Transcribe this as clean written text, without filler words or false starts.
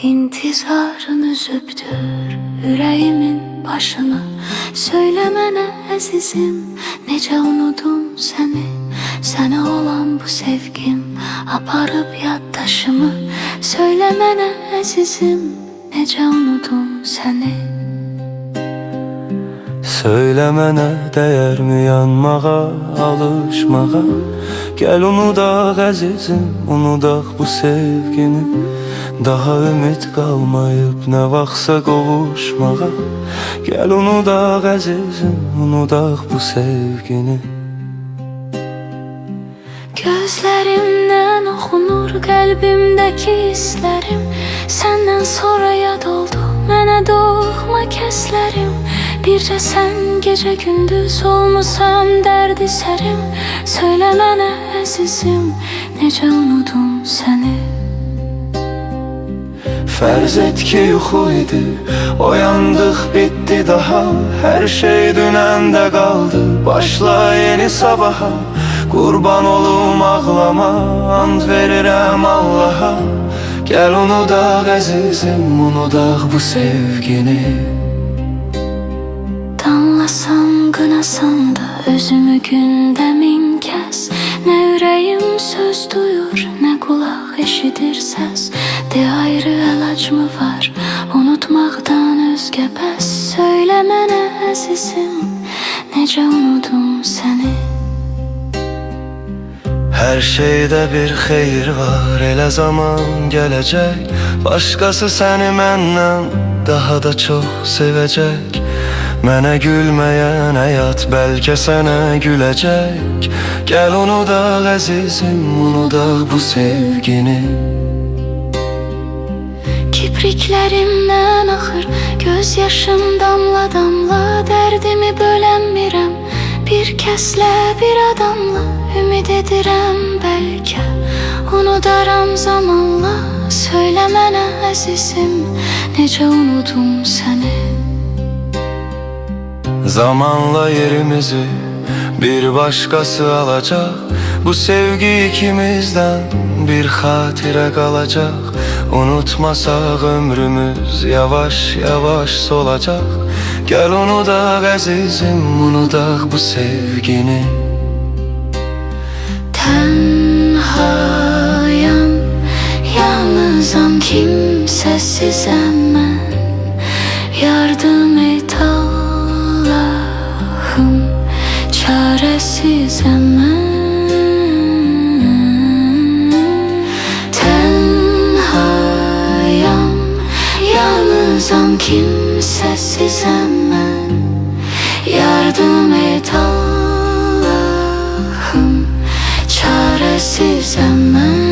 İntizarın üzübdür yüreğimin başını. Söylemene əzizim, necə unudum səni. Sənə olan bu sevgim aparıb yaddaşımı. Söylemene əzizim, necə unudum səni. Söylemene değer mi yanmağa, alışmağa? Gel unudaq əzizim, unudaq bu sevgini. Daha ümid qalmayıb nə vaxtsa qovuşmağa. Gel unudaq əzizim, unudaq bu sevgini. Gözlerimden oxunur qəlbimdəki hisslərim. Səndən sonra yad oldu mənə doğma kəslərim. Bircə sən gecə gündüz olmusan dərdi sərim. Söylə mənə əzizim, necə unudum səni. Fərz et ki yuxu idi, oyandıq bitdi daha. Hər şey dünəndə qaldı, başla yeni sabaha. Qurban olum ağlama, and verirəm Allaha. Gəl unudaq əzizim, unudaq bu sevgini. Danlasam, qınasam da özümü gündə min kəs. Nə ürəyim söz duyur, nə qulaq eşidir səs. De ayrı əlac mı var, unutmaqdan özgə bəs. Söylə mənə əzizim, necə unudum səni. Hər şeydə bir xeyir var, elə zaman gələcək. Başqası səni məndən daha da çox sevəcək. Mənə gülməyən həyat bəlkə sənə güləcək. Gəl unudaq əzizim, unudaq bu sevgini. Kipriklərimdən axır göz yaşım damla damla. Dərdimi bölənmirəm bir kəslə, bir adamla. Ümid edirəm bəlkə unudaram zamanla. Söylə mənə əzizim, necə unudum səni. Zamanla yerimizi bir başkası alacak. Bu sevgi ikimizden bir hatire kalacak. Unutmasak ömrümüz yavaş yavaş solacak. Gel unudaq əzizim, unudaq bu sevgini. Tənhayam, yalnızam, kimsəsizəm mən. Yardım et Allahım, çarəsizəm mən. Tənhayam, yalnızam, kimsəsizəm mən. Yardım et Allahım, çarəsizəm mən.